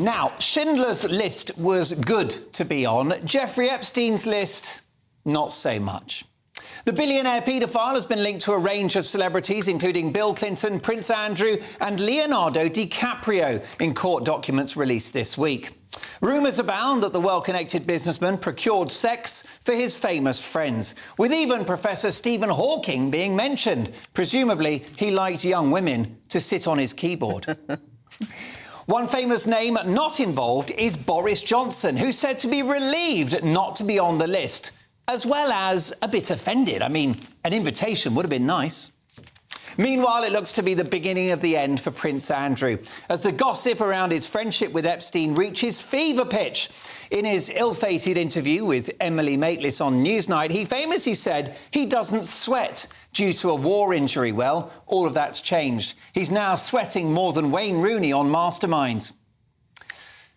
Now, Schindler's List was good to be on. Jeffrey Epstein's list, not so much. The billionaire paedophile has been linked to a range of celebrities, including Bill Clinton, Prince Andrew and Leonardo DiCaprio, in court documents released this week. Rumours abound that the well-connected businessman procured sex for his famous friends, with even Professor Stephen Hawking being mentioned. Presumably, he liked young women to sit on his keyboard. One famous name not involved is Boris Johnson, who's said to be relieved not to be on the list, as well as a bit offended. I mean, an invitation would have been nice. Meanwhile, it looks to be the beginning of the end for Prince Andrew, as the gossip around his friendship with Epstein reaches fever pitch. In his ill-fated interview with Emily Maitlis on Newsnight, he famously said he doesn't sweat due to a war injury. Well, all of that's changed. He's now sweating more than Wayne Rooney on Mastermind.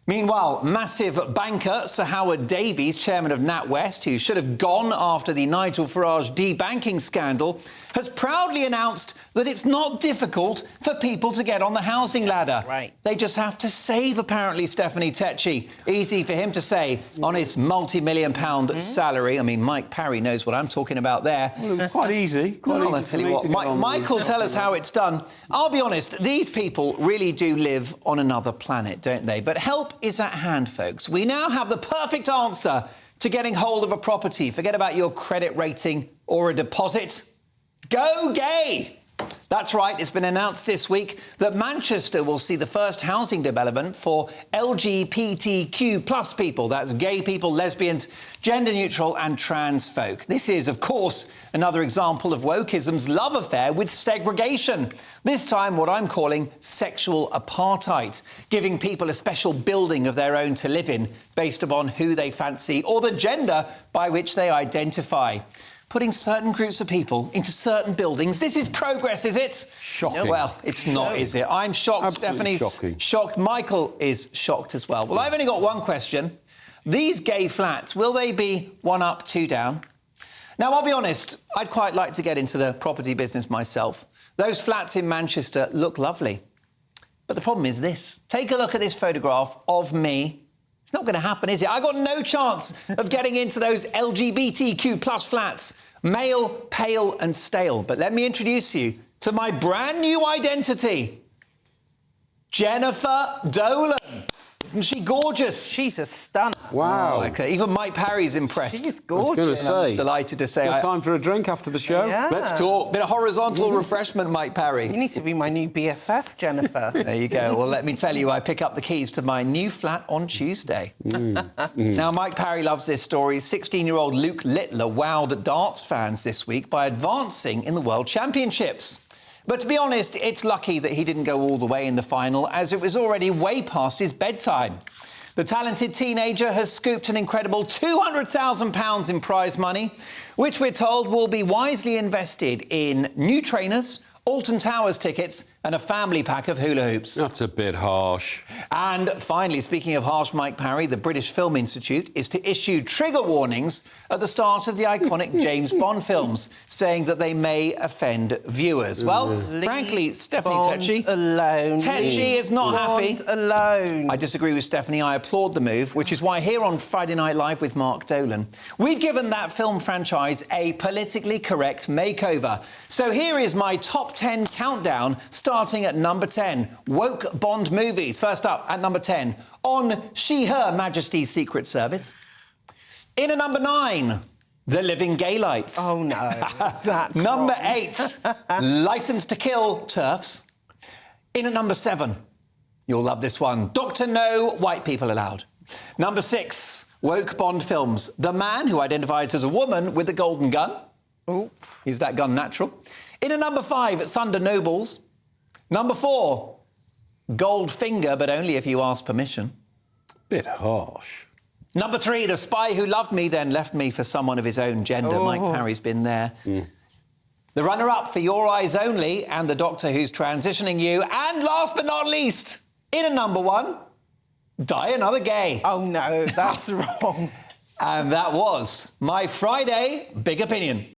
Meanwhile, massive banker Sir Howard Davies, chairman of NatWest, who should have gone after the Nigel Farage debanking scandal, has proudly announced that it's not difficult for people to get on the housing ladder. Right. They just have to save, apparently, Stephanie Tecci. Easy for him to say on his multi-million-pound salary. I mean, Mike Parry knows what I'm talking about there. Well, it was quite easy. I'll tell you what, Michael, tell us how it's done. I'll be honest, these people really do live on another planet, don't they? But help is at hand, folks. We now have the perfect answer to getting hold of a property. Forget about your credit rating or a deposit. Go gay! That's right, it's been announced this week that Manchester will see the first housing development for LGBTQ plus people. That's gay people, lesbians, gender-neutral and trans folk. This is, of course, another example of wokeism's love affair with segregation. This time, what I'm calling sexual apartheid, giving people a special building of their own to live in based upon who they fancy or the gender by which they identify. Putting certain groups of people into certain buildings. This is progress, is it? Shocking. Well, it's not, is it? I'm shocked. Absolutely Stephanie's shocked. Michael is shocked as well. Well, I've only got one question. These gay flats, will they be 1 up, 2 down? Now, I'll be honest, I'd quite like to get into the property business myself. Those flats in Manchester look lovely. But the problem is this. Take a look at this photograph of me. It's not going to happen, is it? I got no chance of getting into those LGBTQ plus flats. Male, pale and stale. But let me introduce you to my brand new identity. Jennifer Dolan. Isn't she gorgeous? She's a stunner. Wow. Oh, okay. Even Mike Parry's impressed. She's gorgeous. I was going to say. Delighted to say. Got time for a drink after the show? Yeah. Let's talk. Bit of horizontal refreshment, Mike Parry. You need to be my new BFF, Jennifer. There you go. Well, let me tell you, I pick up the keys to my new flat on Tuesday. Now, Mike Parry loves this story. 16-year-old Luke Littler wowed darts fans this week by advancing in the World Championships. But to be honest, it's lucky that he didn't go all the way in the final, as it was already way past his bedtime. The talented teenager has scooped an incredible £200,000 in prize money, which we're told will be wisely invested in new trainers, Alton Towers tickets and a family pack of hula hoops. That's a bit harsh. And finally, speaking of harsh, Mike Parry, the British Film Institute is to issue trigger warnings at the start of the iconic James Bond films, saying that they may offend viewers. Well, frankly, Stephanie Tecci... alone. Tecci is not happy. Alone. I disagree with Stephanie. I applaud the move, which is why here on Friday Night Live with Mark Dolan, we've given that film franchise a politically correct makeover. So here is my top 10 countdown, starting at number 10, woke Bond movies. First up, at number 10, on She/Her Majesty's Secret Service. In at number 9, The Living Gaylights. Oh, no. That's Number wrong. 8, Licence to Kill, TERFs. In at number 7, you'll love this one, Dr. No, White People Allowed. Number 6, woke Bond films, The Man Who Identifies as a Woman with a Golden Gun. Oh. Is that gun natural? In at number 5, Thunder Nobles. Number 4, Goldfinger, but only if you ask permission. Bit harsh. Number 3, The Spy Who Loved Me Then Left Me for Someone of His Own Gender. Oh. Mike Parry's been there. The runner-up for Your Eyes Only and The Doctor Who's Transitioning You. And last but not least, in at number 1, Die Another Gay. Oh, no, that's wrong. And that was my Friday Big Opinion.